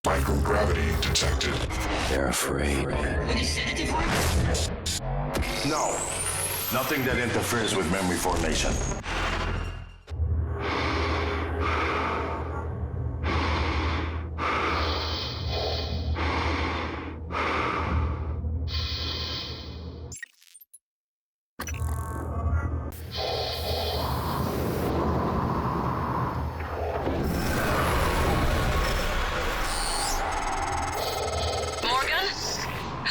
Microgravity detected. They're afraid. No. Nothing that interferes with memory formation.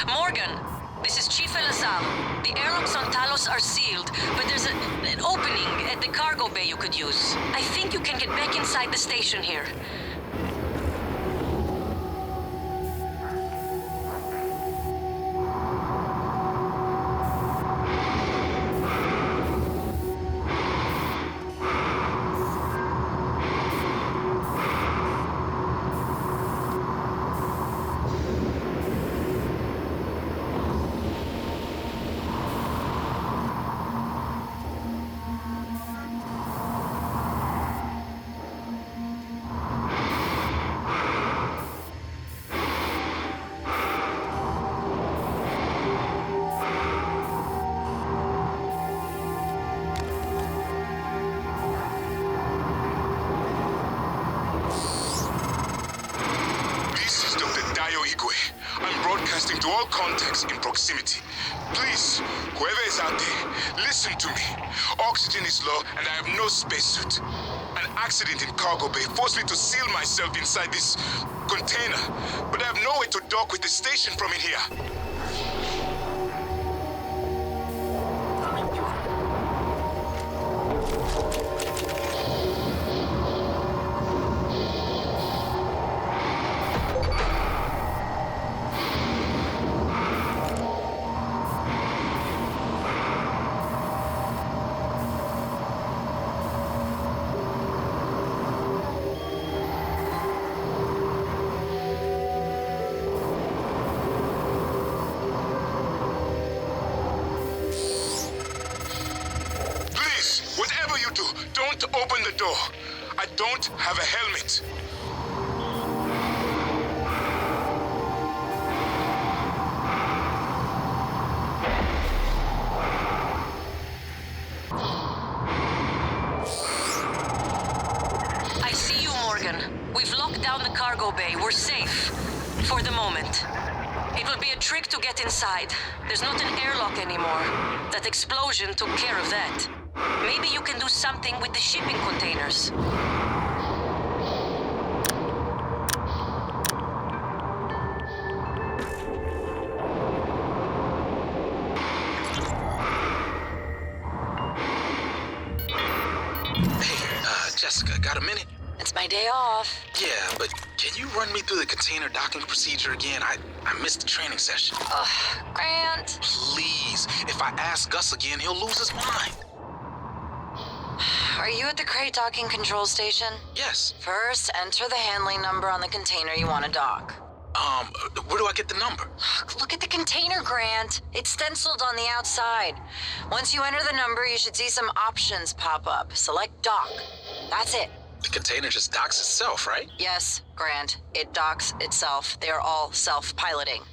Morgan, this is Chief El Azal. The airlocks on Talos are sealed, but there's an opening at the cargo bay you could use. I think you can get back inside the station here. To all contacts in proximity. Please, whoever is out there, listen to me. Oxygen is low and I have no spacesuit. An accident in cargo bay forced me to seal myself inside this container, but I have no way to dock with the station from in here. Don't open the door. I don't have a helmet. I see you, Morgan. We've locked down the cargo bay. We're safe. For the moment. It will be a trick to get inside. There's not an airlock anymore. That explosion took care of that. Maybe you can do something with the shipping containers. Hey, Jessica, got a minute? It's my day off. Yeah, but can you run me through the container docking procedure again? I missed the training session. Ugh, Grant. Please, if I ask Gus again, he'll lose his mind. Are you at the crate docking control station? Yes. First, enter the handling number on the container you want to dock. Where do I get the number? Look at the container, Grant. It's stenciled on the outside. Once you enter the number, you should see some options pop up. Select dock. That's it. The container just docks itself, right? Yes, Grant. It docks itself. They are all self-piloting.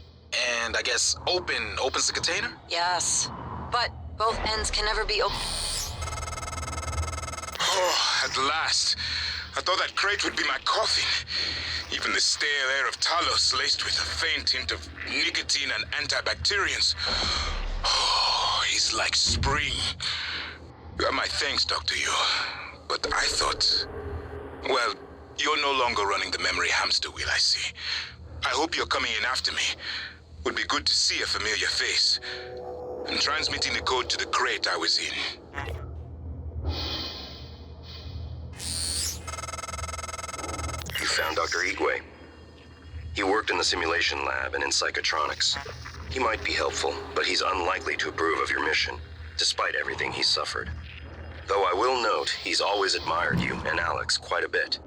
And I guess opens the container? Yes. But both ends can never be open. Oh, at last. I thought that crate would be my coffin. Even the stale air of Talos, laced with a faint hint of nicotine and antibacterians. Oh, it's like spring. My thanks, Dr. Yu. But I thought... Well, you're no longer running the memory hamster wheel, I see. I hope you're coming in after me. Would be good to see a familiar face. I'm transmitting the code to the crate I was in. You found Dr. Igwe. He worked in the simulation lab and in psychotronics. He might be helpful, but he's unlikely to approve of your mission, despite everything he's suffered. Though I will note, he's always admired you and Alex quite a bit.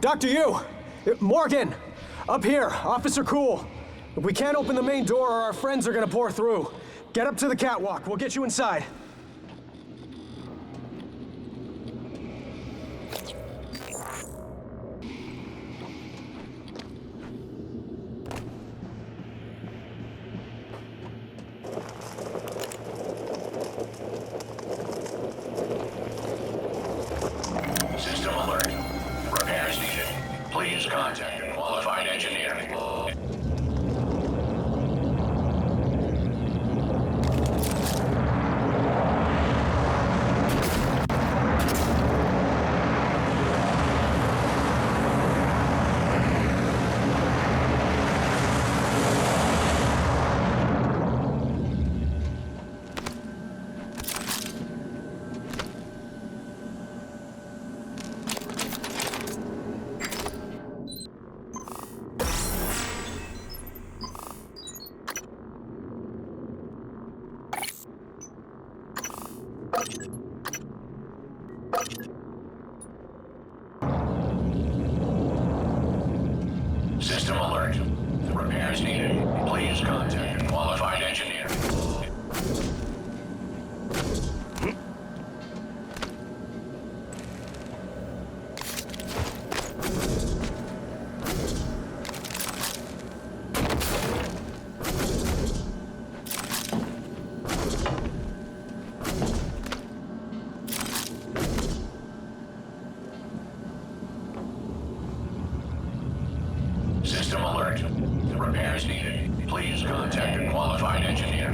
Dr. Yu! Morgan! Up here, Officer Cool. If we can't open the main door or our friends are gonna pour through. Get up to the catwalk, we'll get you inside. System alert. Repairs needed. Please contact a qualified engineer. System alert. Repairs needed. Please contact a qualified engineer. System alert. Repairs needed. Please contact a qualified engineer.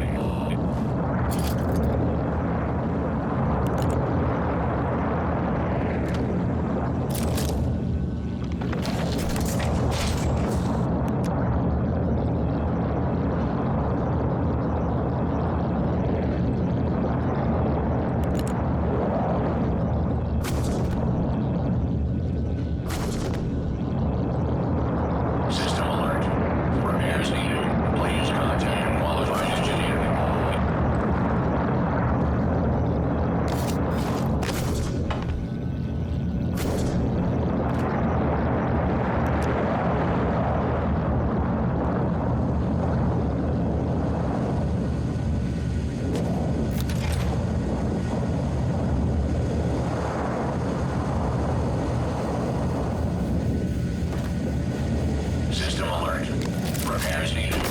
System alert. Repairs needed. Please contact a qualified engineer. System alert. Repairs needed.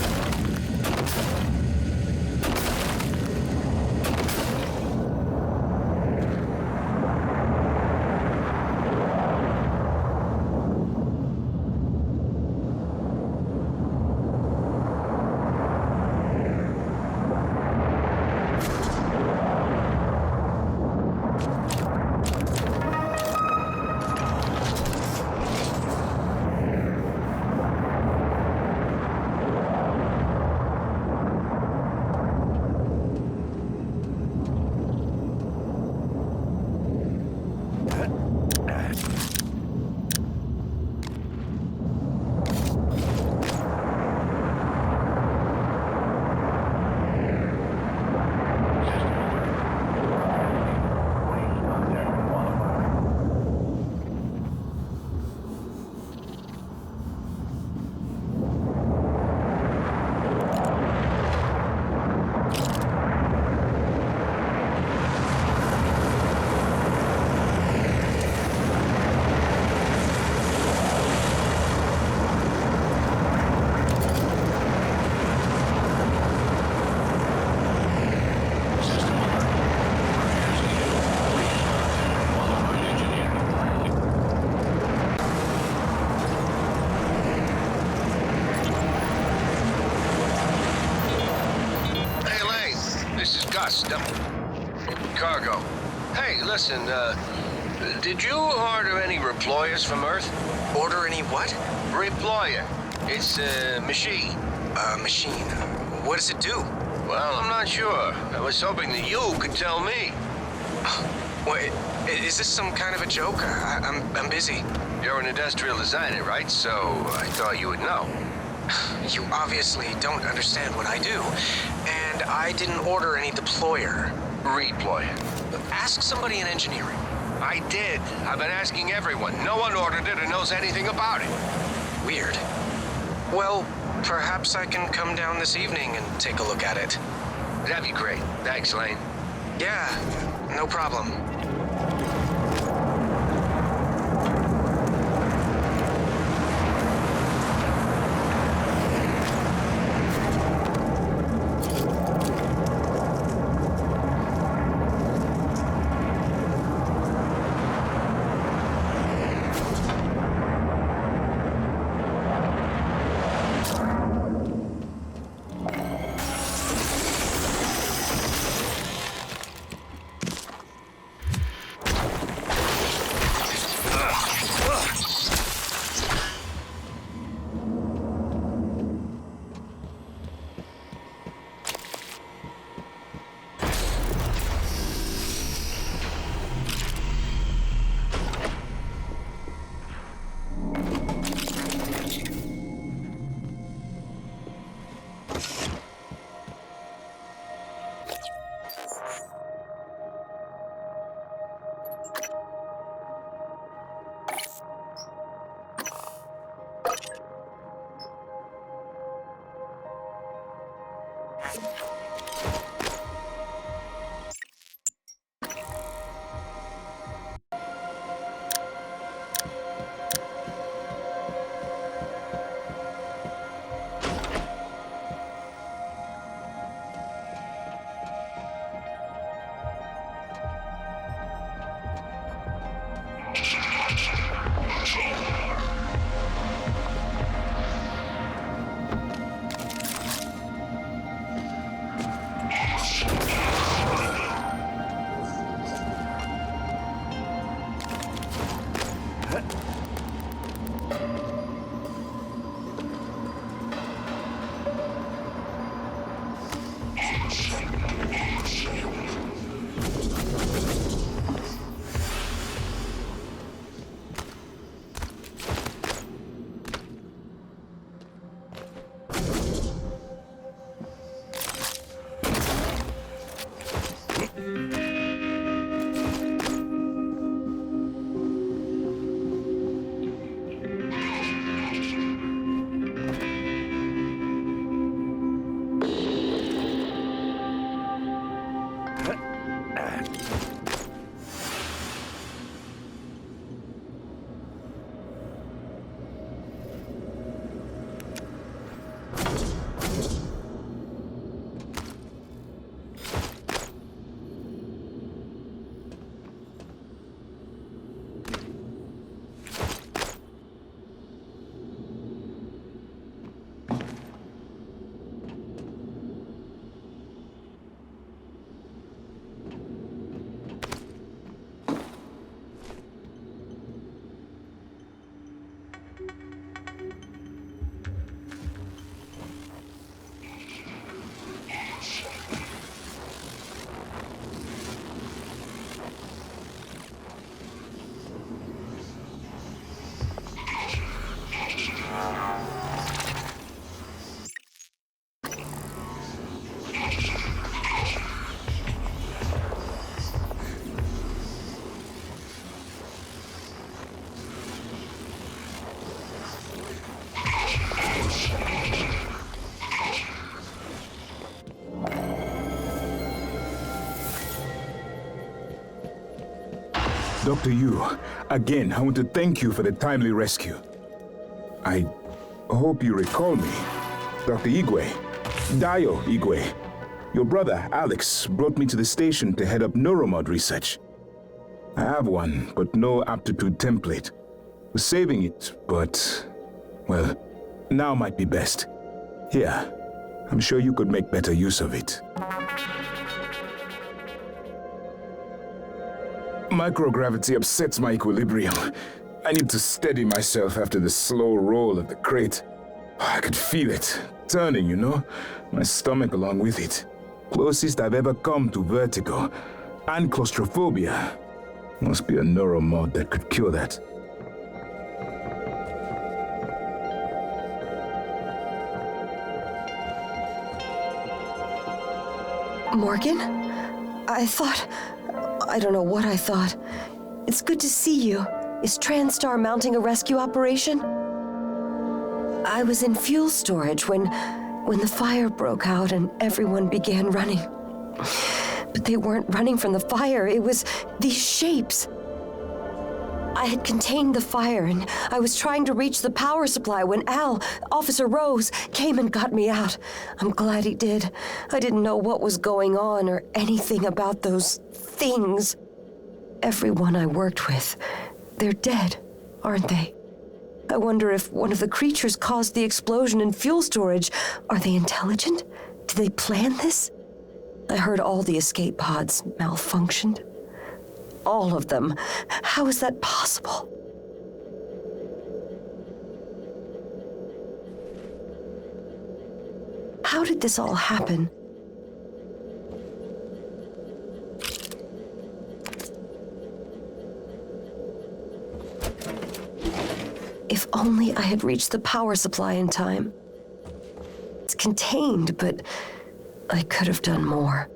System alert. Repairs needed. Please contact a qualified engineer. Hey, Lane. This is Gus. Cargo. Hey, listen, did you order any reployers from Earth? Order any what? Reployer. It's a machine. Machine. What does it do? Well, I'm not sure. I was hoping that you could tell me. Wait, is this some kind of a joke? I'm busy. You're an industrial designer, right? So I thought you would know. You obviously don't understand what I do, and I didn't order any deployer. Reployer. Ask somebody in engineering. I did. I've been asking everyone. No one ordered it or knows anything about it. Weird. Well, perhaps I can come down this evening and take a look at it. That'd be great. Thanks, Lane. Yeah, no problem. Dr. Yu, again, I want to thank you for the timely rescue. I hope you recall me. Dr. Igwe. Dio Igwe. Your brother, Alex, brought me to the station to head up neuromod research. I have one, but no aptitude template. Was saving it, but, well, now might be best. Here, I'm sure you could make better use of it. Microgravity upsets my equilibrium. I need to steady myself after the slow roll of the crate. I could feel it, turning, you know? My stomach along with it. Closest I've ever come to vertigo. And claustrophobia. Must be a neuromod that could cure that. Morgan? I don't know what I thought. It's good to see you. Is TranStar mounting a rescue operation? I was in fuel storage when the fire broke out and everyone began running. But they weren't running from the fire, it was these shapes. I had contained the fire and I was trying to reach the power supply when Officer Rose, came and got me out. I'm glad he did. I didn't know what was going on or anything about those things. Everyone I worked with, they're dead, aren't they? I wonder if one of the creatures caused the explosion in fuel storage. Are they intelligent? Did they plan this? I heard all the escape pods malfunctioned. All of them. How is that possible? How did this all happen? If only I had reached the power supply in time. It's contained, but I could have done more.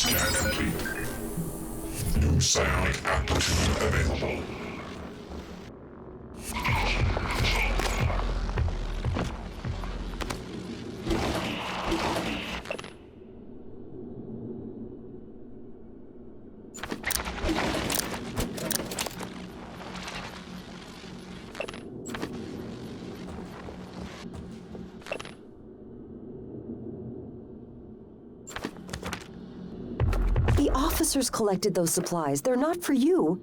Scan complete. New psionic amplitude available. Officers collected those supplies. They're not for you.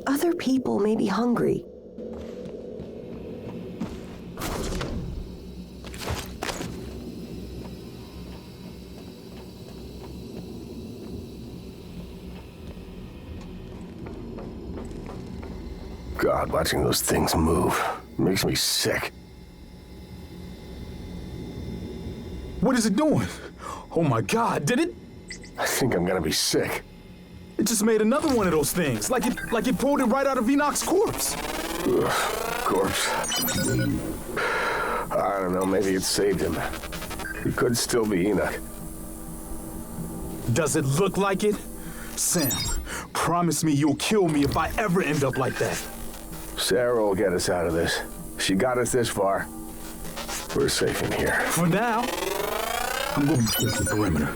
Other people may be hungry. God, watching those things move makes me sick. What is it doing? Oh my God, did it? I think I'm gonna be sick. It just made another one of those things, like it pulled it right out of Enoch's corpse. Ugh, corpse. I don't know, maybe it saved him. He could still be Enoch. Does it look like it? Sam, promise me you'll kill me if I ever end up like that. Sarah will get us out of this. She got us this far. We're safe in here. For now, I'm going to take the perimeter.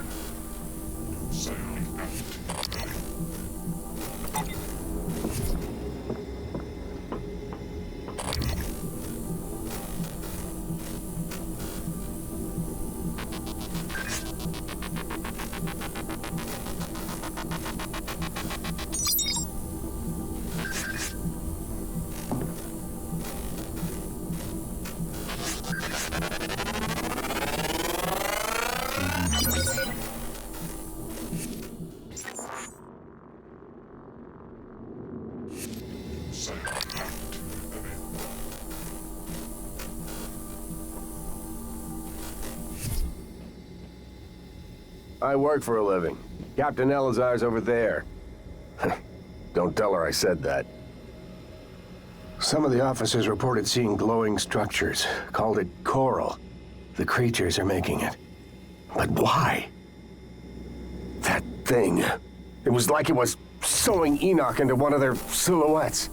I work for a living. Captain Elazar's over there. Don't tell her I said that. Some of the officers reported seeing glowing structures. Called it coral. The creatures are making it. But why? That thing. It was like it was sewing Enoch into one of their silhouettes.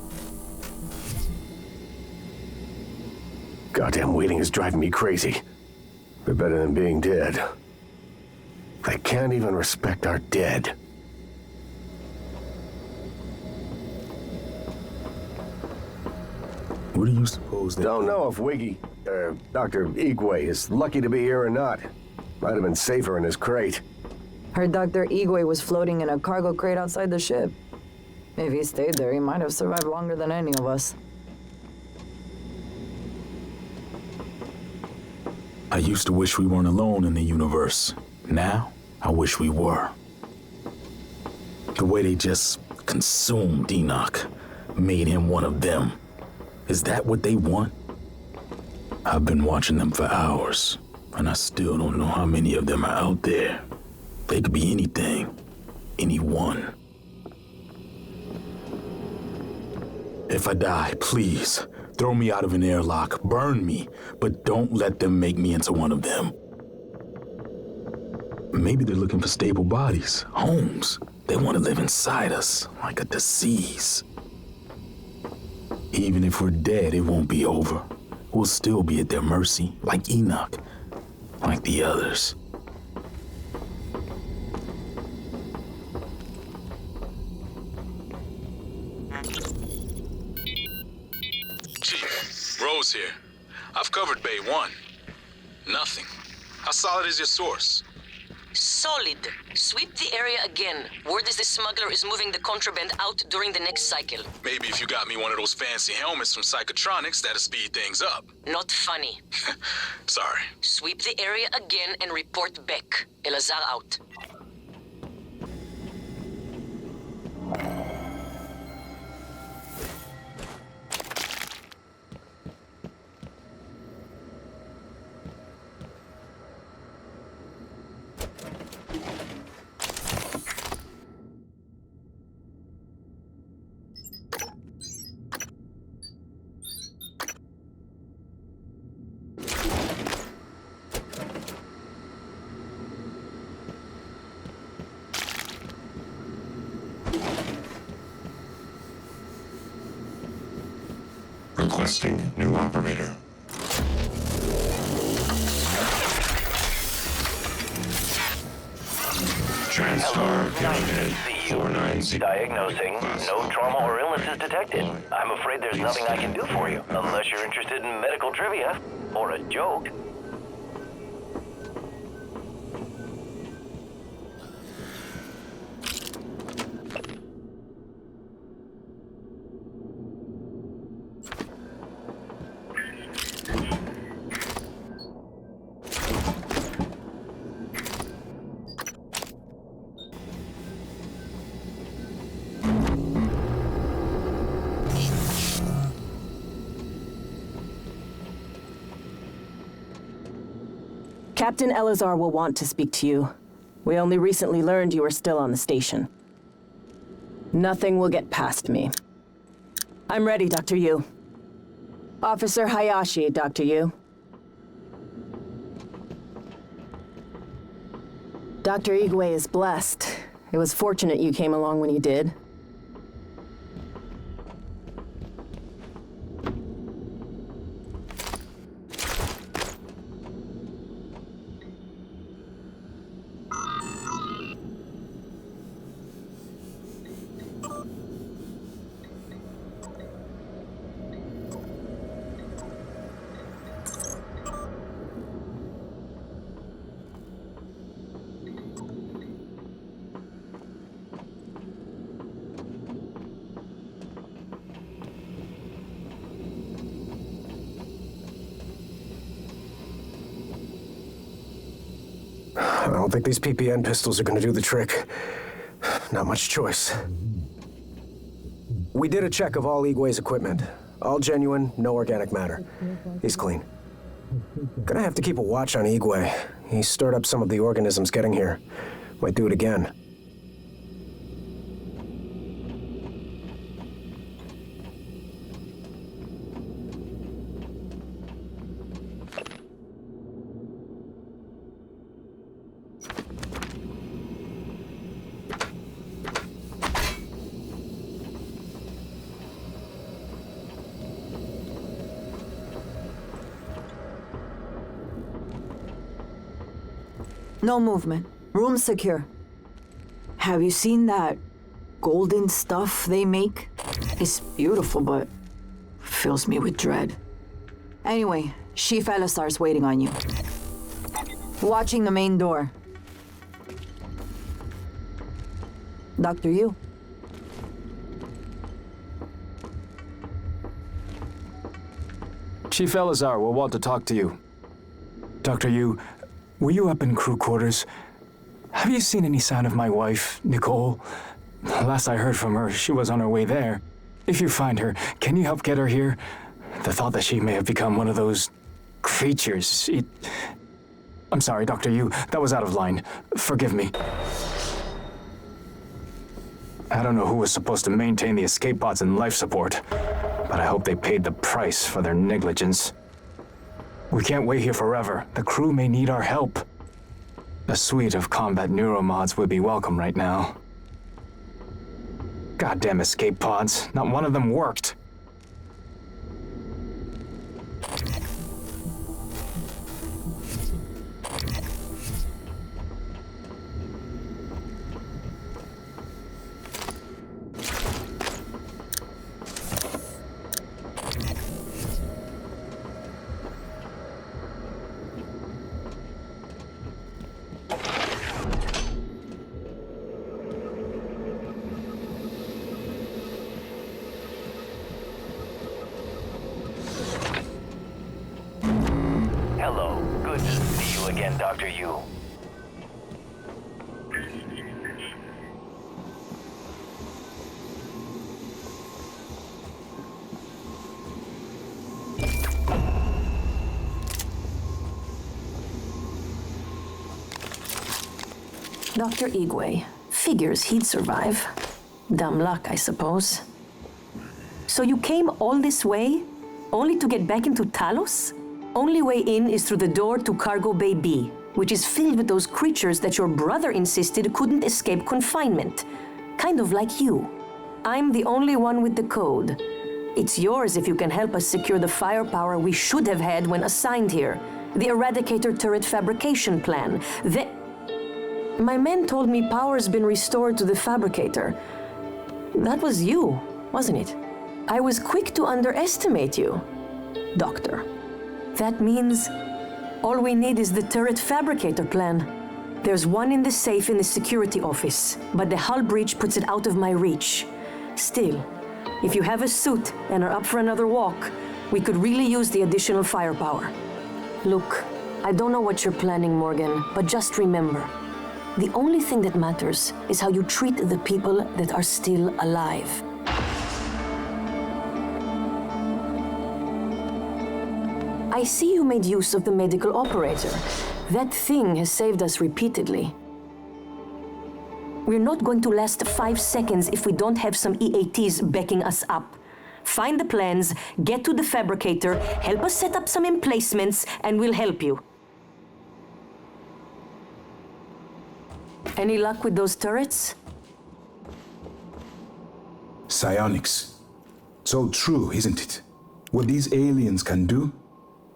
Goddamn waiting is driving me crazy. They're better than being dead. They can't even respect our dead. What do you suppose they... Don't know if Dr. Igwe is lucky to be here or not. Might have been safer in his crate. Heard Dr. Igwe was floating in a cargo crate outside the ship. If he stayed there, he might have survived longer than any of us. I used to wish we weren't alone in the universe. Now, I wish we were. The way they just consumed Enoch, made him one of them. Is that what they want? I've been watching them for hours, and I still don't know how many of them are out there. They could be anything, anyone. If I die, please, throw me out of an airlock, burn me, but don't let them make me into one of them. Maybe they're looking for stable bodies, homes. They want to live inside us, like a disease. Even if we're dead, it won't be over. We'll still be at their mercy, like Enoch, like the others. Chief, Rose here. I've covered Bay 1. Nothing. How solid is your source? Solid. Sweep the area again. Word is the smuggler is moving the contraband out during the next cycle. Maybe if you got me one of those fancy helmets from Psychotronics, that'll speed things up. Not funny. Sorry. Sweep the area again and report back. Elazar out. Requesting new operator. TranStar Pyramid 490. Diagnosing. No trauma or illness is detected. I'm afraid there's nothing I can do for you, unless you're interested in medical trivia or a joke. Captain Elazar will want to speak to you. We only recently learned you were still on the station. Nothing will get past me. I'm ready, Dr. Yu. Officer Hayashi, Dr. Yu. Dr. Igwe is blessed. It was fortunate you came along when you did. I don't think these PPN pistols are gonna do the trick. Not much choice. We did a check of all Igwe's equipment. All genuine, no organic matter. He's clean. Gonna have to keep a watch on Igwe. He stirred up some of the organisms getting here. Might do it again. No movement. Room secure. Have you seen that golden stuff they make? It's beautiful, but fills me with dread. Anyway, Chief Elisar's waiting on you. Watching the main door. Dr. Yu. Chief Elazar will want to talk to you. Dr. Yu, were you up in crew quarters? Have you seen any sign of my wife, Nicole? Last I heard from her, she was on her way there. If you find her, can you help get her here? The thought that she may have become one of those creatures, I'm sorry, Dr. Yu, that was out of line. Forgive me. I don't know who was supposed to maintain the escape pods and life support, but I hope they paid the price for their negligence. We can't wait here forever. The crew may need our help. A suite of combat neuromods would be welcome right now. Goddamn escape pods. Not one of them worked. Hello. Good to see you again, Dr. Yu. Dr. Igwe. Figures he'd survive. Dumb luck, I suppose. So you came all this way, only to get back into Talos? Only way in is through the door to Cargo Bay B, which is filled with those creatures that your brother insisted couldn't escape confinement. Kind of like you. I'm the only one with the code. It's yours if you can help us secure the firepower we should have had when assigned here. The Eradicator turret fabrication plan. My men told me power's been restored to the fabricator. That was you, wasn't it? I was quick to underestimate you, Doctor. That means all we need is the turret fabricator plan. There's one in the safe in the security office, but the hull breach puts it out of my reach. Still, if you have a suit and are up for another walk, we could really use the additional firepower. Look, I don't know what you're planning, Morgan, but just remember, the only thing that matters is how you treat the people that are still alive. I see you made use of the medical operator. That thing has saved us repeatedly. We're not going to last 5 seconds if we don't have some EATs backing us up. Find the plans, get to the fabricator, help us set up some emplacements, and we'll help you. Any luck with those turrets? Psionics. It's all true, isn't it? What these aliens can do,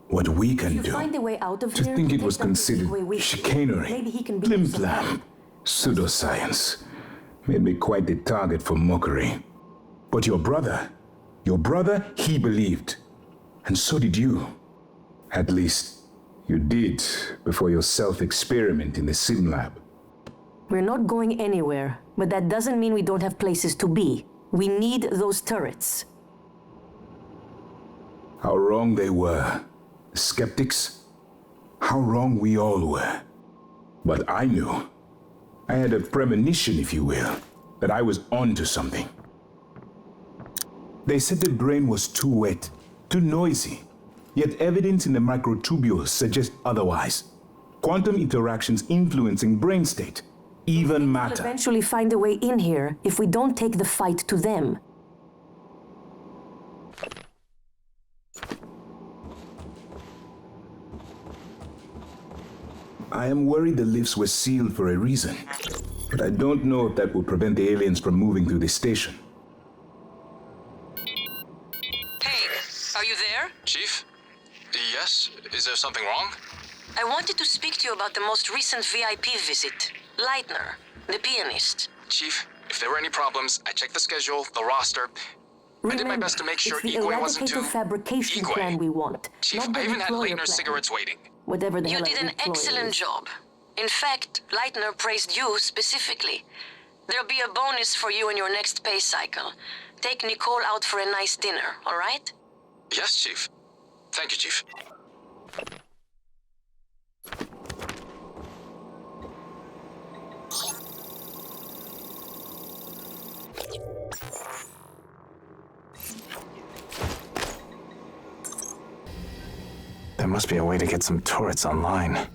what we can do. Find a way out of To here, think it take was them to considered Igwe. chicanery, Maybe he can be of some help. flim-flam, pseudoscience, made me quite the target for mockery. But your brother, he believed. And so did you. At least, you did before your self-experiment in the sim lab. We're not going anywhere, but that doesn't mean we don't have places to be. We need those turrets. How wrong they were. The skeptics. How wrong we all were. But I knew. I had a premonition, if you will, that I was onto something. They said the brain was too wet, too noisy. Yet evidence in the microtubules suggests otherwise. Quantum interactions influencing brain state, even We'll matter. eventually find a way in here if we don't take the fight to them. I am worried the lifts were sealed for a reason. But I don't know if that will prevent the aliens from moving through the station. Hey, are you there? Chief? Yes? Is there something wrong? I wanted to speak to you about the most recent VIP visit. Leitner, the pianist. Chief, if there were any problems, I checked the schedule, the roster. I did my best to make sure Igwe wasn't too... fabrication plan we want. Chief, not the I even had deployer Leitner's plan. cigarettes waiting. Whatever the You hell did a an deployer excellent is. job. In fact, Leitner praised you specifically. There'll be a bonus for you in your next pay cycle. Take Nicole out for a nice dinner, all right? Yes, Chief. Thank you, Chief. There must be a way to get some turrets online.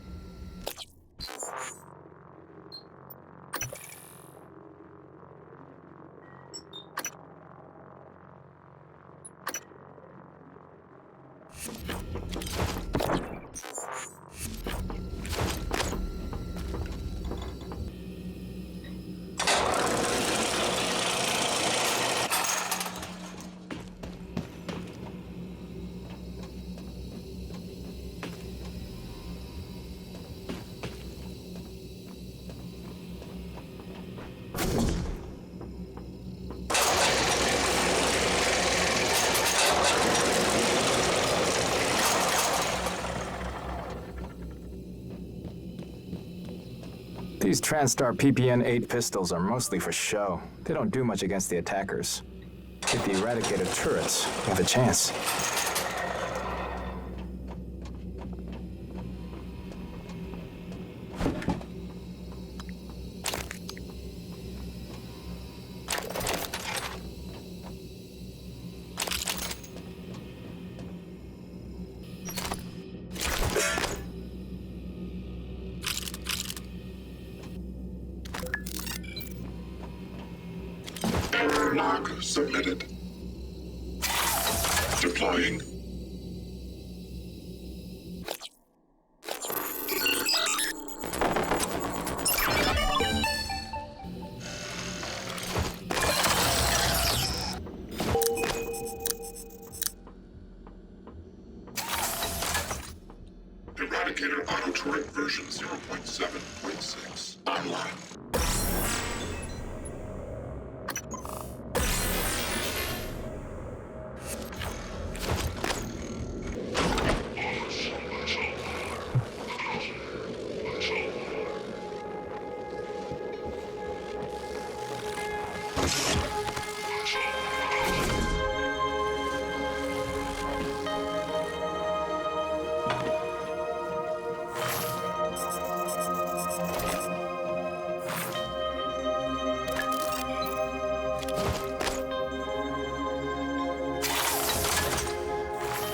These TranStar PPN-8 pistols are mostly for show. They don't do much against the attackers. Hit the Eradicator turrets, you have a chance. Error log submitted. Deploying. Eradicator auto turret version 0.7.6 online.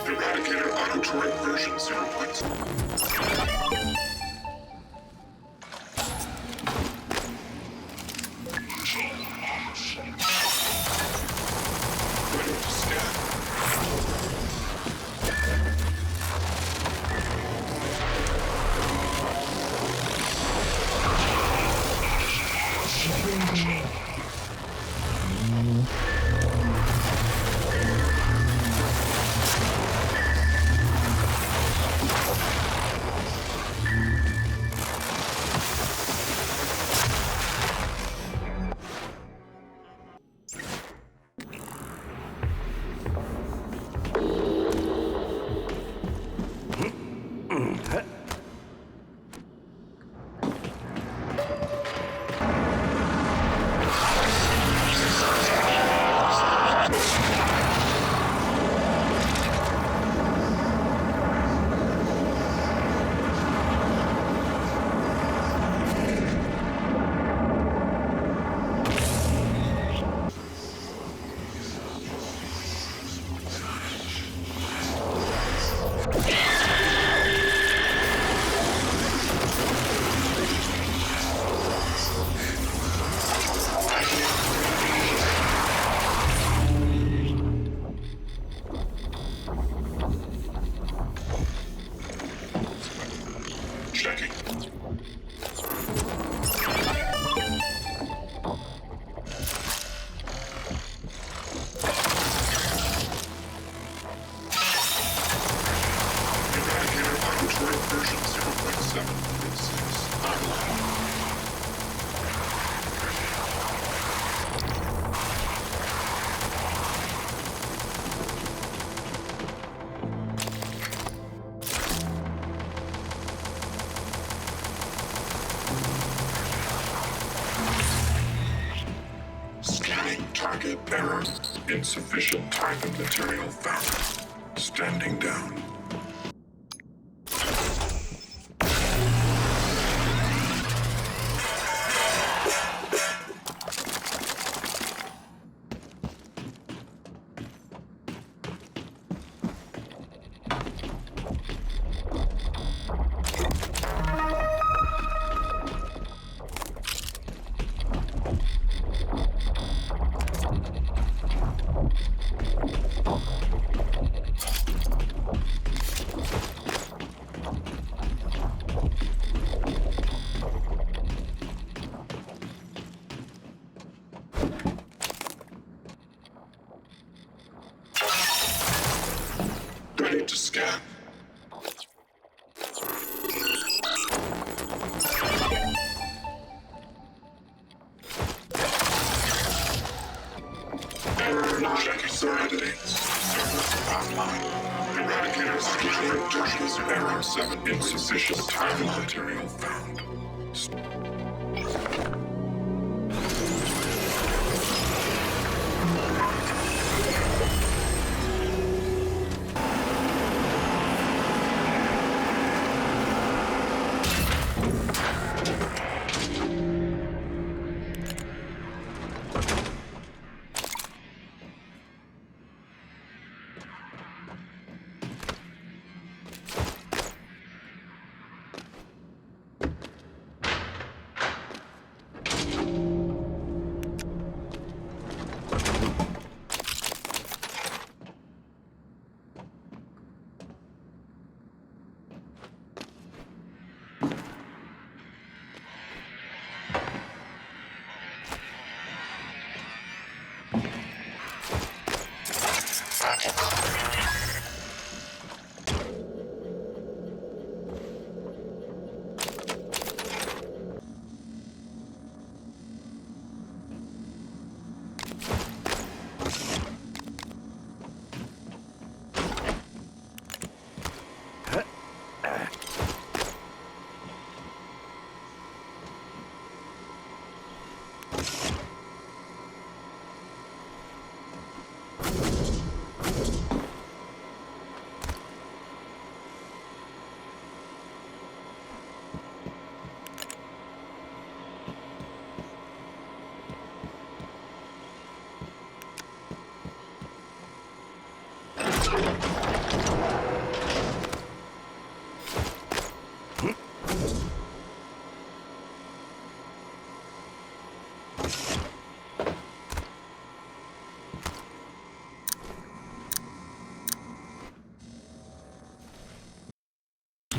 Eradicator auto turret version 0.7. Ready to scan. Duplicate error. Insufficient time and material found. Standing down. Ready to scan. Error checking serenity. Server online. Eradicator scheduled terminus error 7. Insufficient time and material found.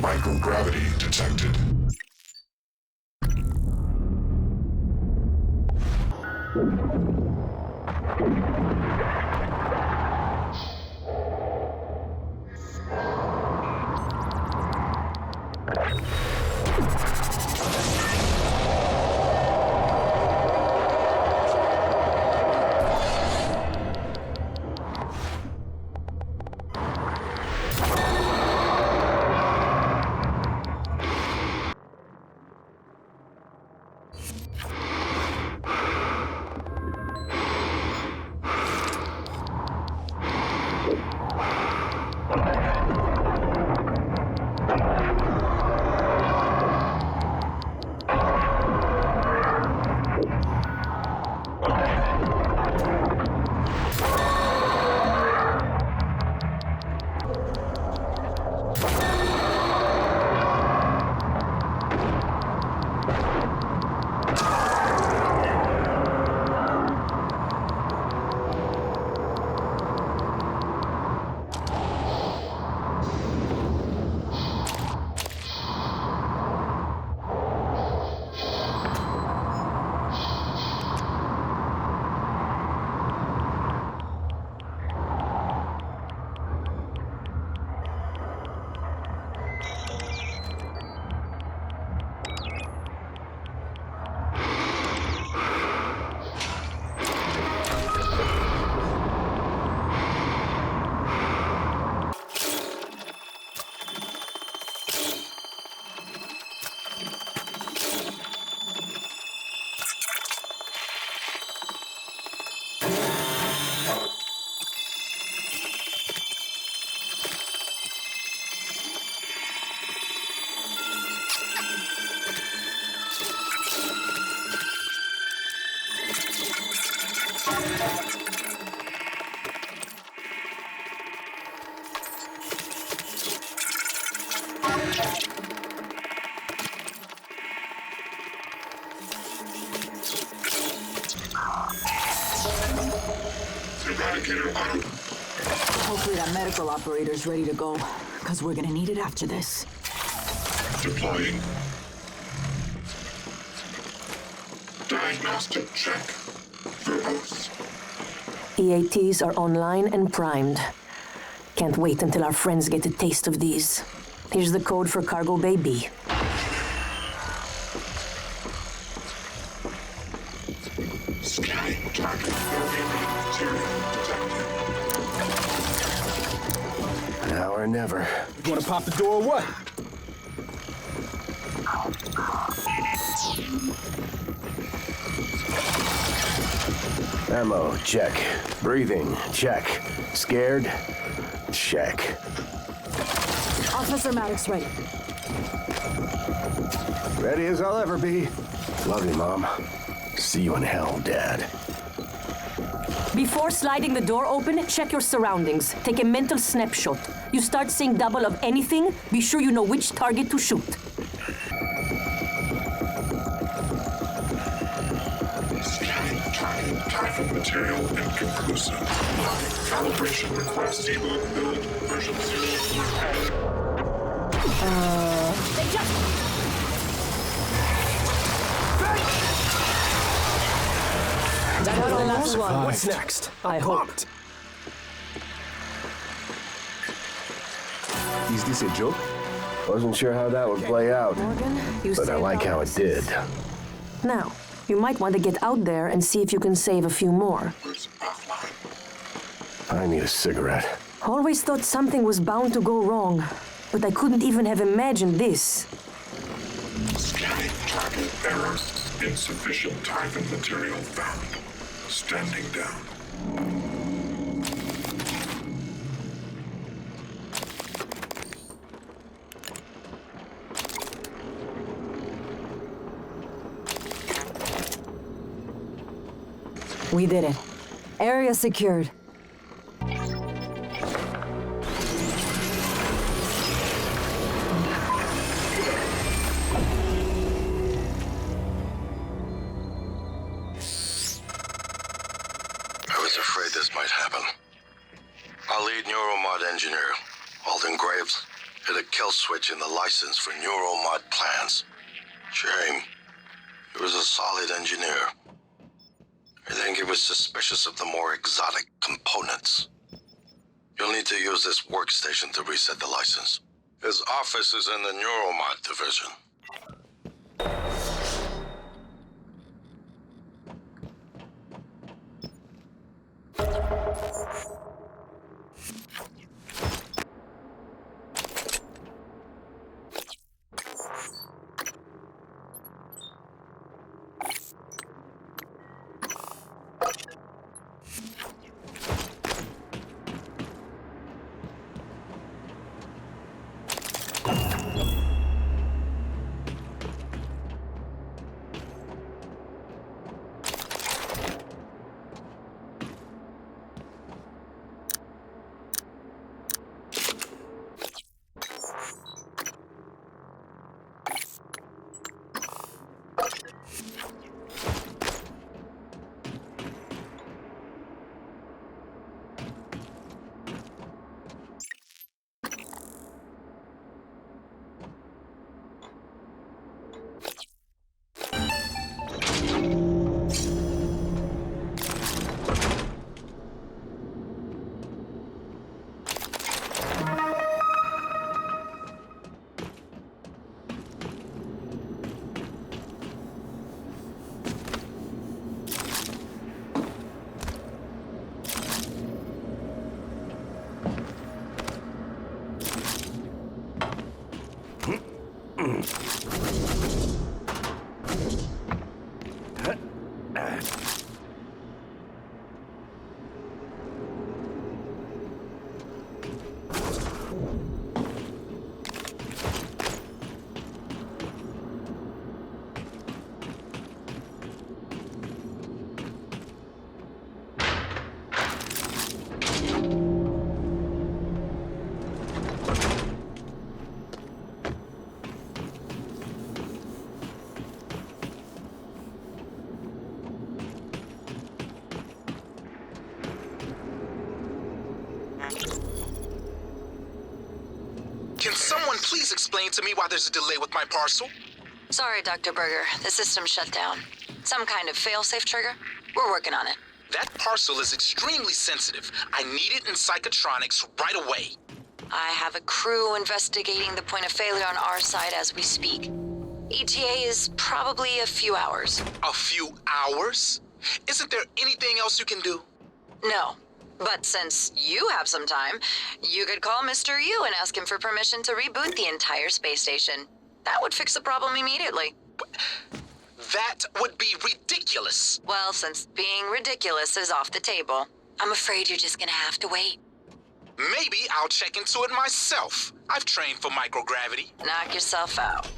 Microgravity detected. Eradicator auto. Hopefully that medical operator's ready to go, because we're gonna need it after this. Deploying. Diagnostic check. Verbose. EATs are online and primed. Can't wait until our friends get a taste of these. Here's the code for Cargo Bay B. Scanning target. Alien material detected. Now or never. You wanna pop the door or what? Ammo, check. Breathing, check. Scared? Check. Officer Maddox ready. Ready as I'll ever be. Love you, Mom. See you in hell, Dad. Before sliding the door open, check your surroundings. Take a mental snapshot. You start seeing double of anything, be sure you know which target to shoot. Scanning target. Typhon material inconclusive. Calibration request. Debug build version 0. That the last one. What's next? I hope. Is this a joke? Wasn't sure how that would play out, Morgan, you but I saved like our how it did. Now, you might want to get out there and see if you can save a few more. I need a cigarette. Always thought something was bound to go wrong, but I couldn't even have imagined this. Scanning target error. Insufficient Typhon material found. Standing down. We did it. Area secured. I was afraid this might happen. Our lead neuromod engineer, Alden Graves, hit a kill switch in the license for neuromod plans. Shame. He was a solid engineer. I think he was suspicious of the more exotic components. You'll need to use this workstation to reset the license. His office is in the neuromod division. Can someone please explain to me why there's a delay with my parcel? Sorry, Dr. Berger. The system shut down. Some kind of failsafe trigger? We're working on it. That parcel is extremely sensitive. I need it in psychotronics right away. I have a crew investigating the point of failure on our side as we speak. ETA is probably a few hours. A few hours? Isn't there anything else you can do? No. But since you have some time, you could call Mr. Yu and ask him for permission to reboot the entire space station. That would fix the problem immediately. That would be ridiculous. Well, since being ridiculous is off the table, I'm afraid you're just gonna have to wait. Maybe I'll check into it myself. I've trained for microgravity. Knock yourself out.